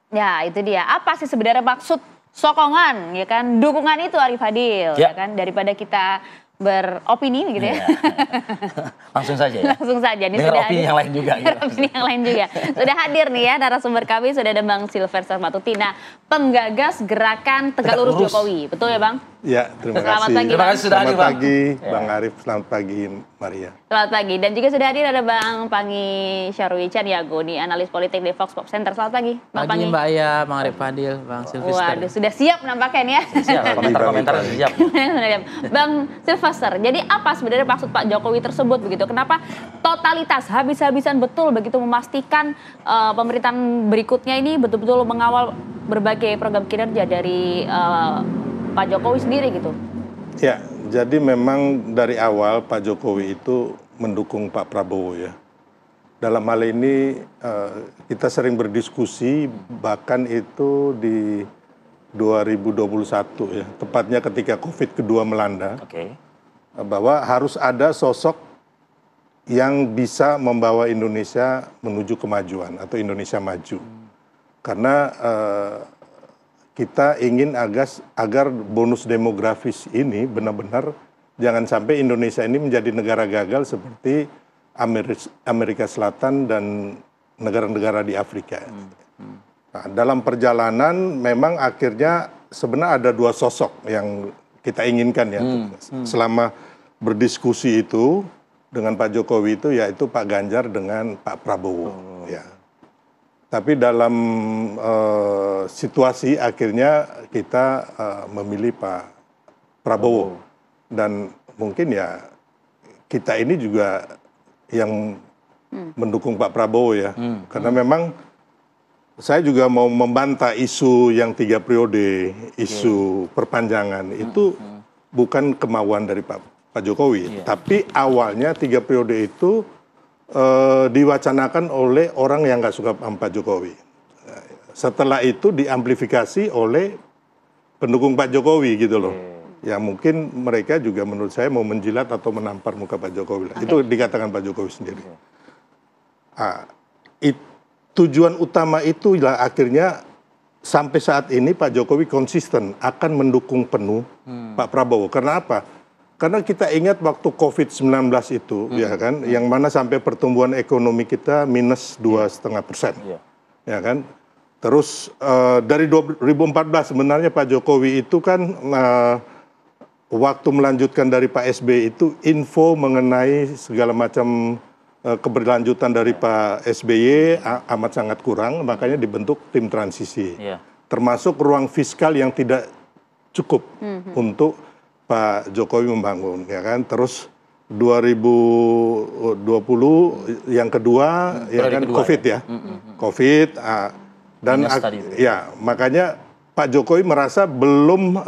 Ya, itu dia. Apa sih sebenarnya maksud sokongan, ya kan? Dukungan itu Arif Fadil, ya kan? Daripada kita beropini gitu ya. Langsung saja ya. Langsung saja. Ini dengar sudah opini yang lain juga. Opini yang lain juga. Sudah hadir nih ya narasumber kami, sudah ada Bang Silverster Matutina, penggagas gerakan Tegak Lurus Jokowi. Betul ya Bang? Ya, terima Selamat kasih. pagi, Terima kasih sudah hadir, Selamat Bang. pagi, Bang Arif. Selamat pagi, Maria. Selamat pagi. Dan juga sudah hadir ada Bang Pangi Syarwi Caniago, nih analis politik di Fox Pop Center. Selamat pagi, Bang Pagi Pangi. Mbak Aya, Bang Arif Fadil, Bang Silvester. Waduh, sudah siap nampaknya ya. Siap, komentar siap. Bang Silvester, jadi apa sebenarnya maksud Pak Jokowi tersebut begitu? Kenapa totalitas habis-habisan betul begitu memastikan pemerintahan berikutnya ini betul-betul mengawal berbagai program kinerja dari Pak Jokowi sendiri gitu? Ya, jadi memang dari awal Pak Jokowi itu mendukung Pak Prabowo ya. Dalam hal ini kita sering berdiskusi, bahkan itu di 2021 ya, tepatnya ketika COVID kedua melanda, bahwa harus ada sosok yang bisa membawa Indonesia menuju kemajuan atau Indonesia maju. Karena kita ingin agar bonus demografis ini benar-benar jangan sampai Indonesia ini menjadi negara gagal seperti Amerika Selatan dan negara-negara di Afrika. Nah, dalam perjalanan memang akhirnya sebenarnya ada dua sosok yang kita inginkan ya. Selama berdiskusi itu dengan Pak Jokowi itu yaitu Pak Ganjar dengan Pak Prabowo. Ya. Tapi dalam situasi akhirnya kita memilih Pak Prabowo. Dan mungkin ya kita ini juga yang mendukung Pak Prabowo ya. Karena memang saya juga mau membantah isu yang 3 periode, isu perpanjangan. Itu bukan kemauan dari Pak Jokowi. Tapi awalnya 3 periode itu diwacanakan oleh orang yang nggak suka sama Pak Jokowi. Setelah itu diamplifikasi oleh pendukung Pak Jokowi gitu loh. Ya mungkin mereka juga menurut saya mau menjilat atau menampar muka Pak Jokowi. Itu dikatakan Pak Jokowi sendiri. Tujuan utama itulah akhirnya sampai saat ini Pak Jokowi konsisten akan mendukung penuh Pak Prabowo. Karena apa? Karena kita ingat waktu COVID-19 itu, ya kan, yang mana sampai pertumbuhan ekonomi kita minus 2,5%, ya kan. Terus dari 2014 sebenarnya Pak Jokowi itu kan waktu melanjutkan dari Pak SBY itu info mengenai segala macam keberlanjutan dari Pak SBY amat sangat kurang, makanya dibentuk tim transisi. Termasuk ruang fiskal yang tidak cukup untuk Pak Jokowi membangun, ya kan. Terus 2020 yang kedua, ya kan, COVID ya, COVID dan ya makanya Pak Jokowi merasa belum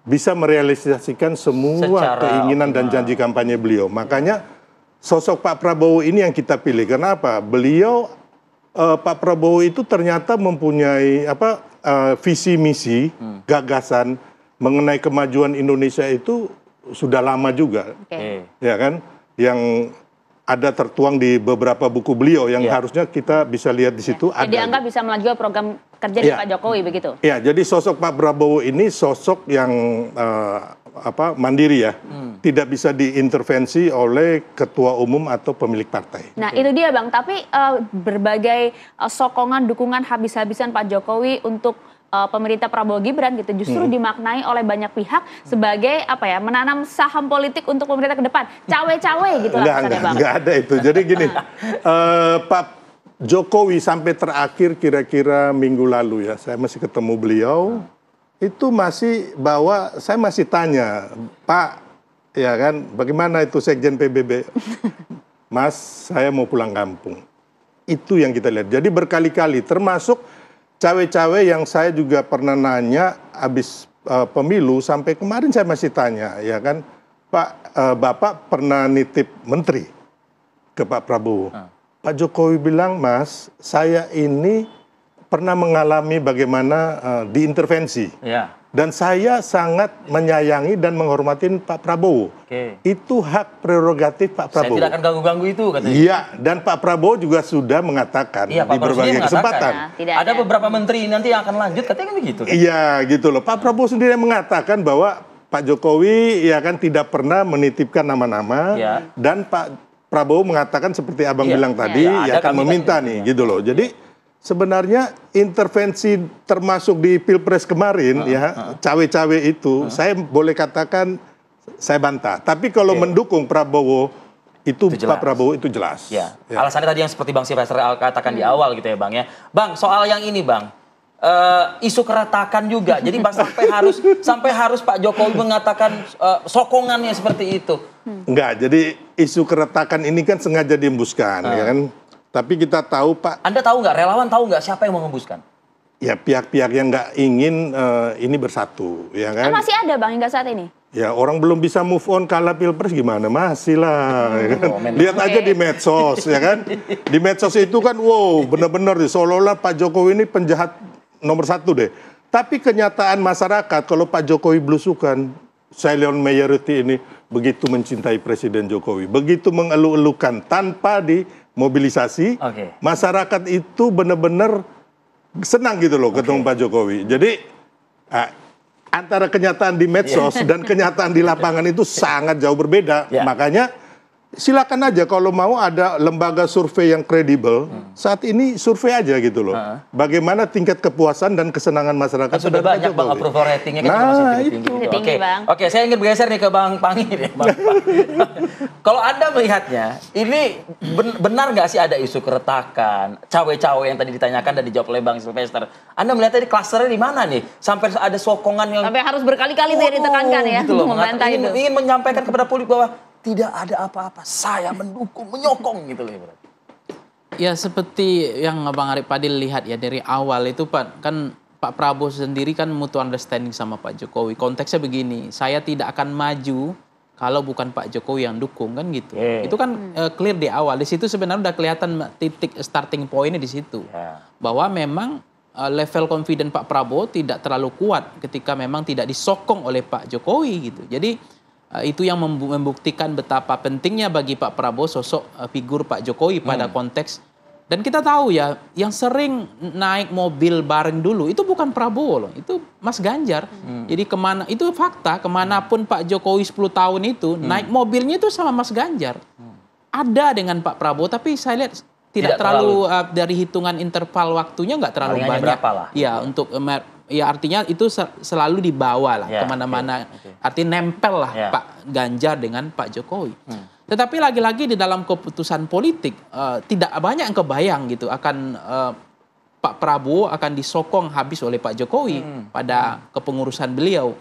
bisa merealisasikan semua keinginan dan janji kampanye beliau. Makanya sosok Pak Prabowo ini yang kita pilih. Kenapa? Beliau Pak Prabowo itu ternyata mempunyai visi misi, gagasan mengenai kemajuan Indonesia itu sudah lama juga, ya kan, yang ada tertuang di beberapa buku beliau yang harusnya kita bisa lihat di situ. Jadi dianggap bisa melanjutkan program kerja di Pak Jokowi begitu? Ya, jadi sosok Pak Prabowo ini sosok yang mandiri ya, tidak bisa diintervensi oleh ketua umum atau pemilik partai. Nah itu dia Bang, tapi berbagai sokongan dukungan habis-habisan Pak Jokowi untuk pemerintah Prabowo Gibran gitu justru dimaknai oleh banyak pihak sebagai menanam saham politik untuk pemerintah ke depan, cawe-cawe gitu lah misalnya Bang. Enggak ada itu. Jadi gini, Pak Jokowi sampai terakhir kira-kira minggu lalu ya, saya masih ketemu beliau, itu masih saya masih tanya, Pak, ya kan, bagaimana itu Sekjen PBB? Mas, saya mau pulang kampung. Itu yang kita lihat. Jadi berkali-kali, termasuk cawe-cawe yang saya juga pernah nanya habis pemilu, sampai kemarin saya masih tanya, ya kan, Pak, Bapak pernah nitip menteri ke Pak Prabowo. Pak Jokowi bilang, Mas, saya ini pernah mengalami bagaimana diintervensi Dan saya sangat menyayangi dan menghormati Pak Prabowo. Oke. Itu hak prerogatif Pak Saya Prabowo. tidak akan ganggu-ganggu itu katanya. Iya, dan Pak Prabowo juga sudah mengatakan Iya, di Pak Prabowo berbagai sendiri kesempatan. mengatakan. Tidak Ada ada. beberapa menteri nanti yang akan lanjut katanya kan begitu. Kan? Iya, gitu loh. Pak Prabowo sendiri mengatakan bahwa Pak Jokowi ya kan tidak pernah menitipkan nama-nama Iya. dan Pak Prabowo mengatakan seperti Abang Iya. bilang tadi Iya, ya ada akan kami meminta kan nih gitu. gitu loh. Jadi sebenarnya intervensi termasuk di Pilpres kemarin ya cawe-cawe itu saya boleh katakan saya bantah. Tapi kalau mendukung Prabowo itu Itu jelas. Pak Prabowo itu jelas. Ya. Ya. Alasannya tadi yang seperti Bang Silvester katakan di awal gitu ya Bang ya. Bang, soal yang ini Bang. Isu keretakan juga. Jadi Bang sampai harus Pak Jokowi mengatakan sokongannya seperti itu. Enggak, jadi isu keretakan ini kan sengaja diembuskan ya kan. Tapi kita tahu Pak, Anda tahu nggak, relawan tahu nggak siapa yang mengembuskan? ya pihak-pihak yang nggak ingin ini bersatu, ya kan? Masih ada Bang hingga saat ini? Ya orang belum bisa move on kalah pilpres gimana? Masih lah. Ya kan? Lihat aja di medsos, ya kan? Di medsos itu kan, wow, benar-benar seolah-olah Pak Jokowi ini penjahat nomor satu deh. Tapi kenyataan masyarakat kalau Pak Jokowi belusukan, silent majority ini begitu mencintai Presiden Jokowi, begitu mengeluh-elukan tanpa dimobilisasi, Oke. masyarakat itu benar-benar senang gitu loh ketemu Pak Jokowi. Jadi antara kenyataan di medsos dan kenyataan di lapangan itu sangat jauh berbeda. Ya. Makanya silakan aja kalau mau ada lembaga survei yang kredibel. Saat ini survei aja gitu loh. Bagaimana tingkat kepuasan dan kesenangan masyarakat Kan sudah terhadap Pak banyak Bang Jokowi. approval ratingnya kan Nah, masih tinggi-tinggi. itu. gitu. Tinggi, Oke. Bang. Oke, saya ingin bergeser nih ke Bang Pangi nih, Bang. Kalau Anda melihatnya, ini benar nggak sih ada isu keretakan, cawe-cawe yang tadi ditanyakan dan dijawab oleh Bang Silvester? Anda melihatnya di klasternya di mana nih? Sampai ada sokongan yang Sampai harus berkali-kali tuh ya ditekankan ya gitu loh, untuk membantah itu. ingin menyampaikan kepada publik bahwa tidak ada apa-apa, saya mendukung, menyokong gitu loh. Ya seperti yang Bang Arif Padil lihat ya dari awal itu Pak Prabowo sendiri kan mutual understanding sama Pak Jokowi. Konteksnya begini, saya tidak akan maju kalau bukan Pak Jokowi yang dukung kan gitu. Itu kan clear di awal. Di situ sebenarnya udah kelihatan titik starting point-nya di situ. Ya. Bahwa memang level confident Pak Prabowo tidak terlalu kuat ketika memang tidak disokong oleh Pak Jokowi gitu. Jadi itu yang membuktikan betapa pentingnya bagi Pak Prabowo sosok figur Pak Jokowi pada konteks. Dan kita tahu ya, yang sering naik mobil bareng dulu itu bukan Prabowo loh, itu Mas Ganjar. Jadi itu fakta, kemanapun Pak Jokowi 10 tahun itu naik mobilnya itu sama Mas Ganjar. Ada dengan Pak Prabowo, tapi saya lihat tidak terlalu dari hitungan interval waktunya nggak terlalu Palingannya banyak. berapa lah? Ya untuk ya artinya itu selalu dibawa lah Ya, kemana-mana. oke. Artinya nempel lah Ya. Pak Ganjar dengan Pak Jokowi. Tetapi lagi-lagi di dalam keputusan politik tidak banyak yang kebayang gitu akan Pak Prabowo akan disokong habis oleh Pak Jokowi pada kepengurusan beliau.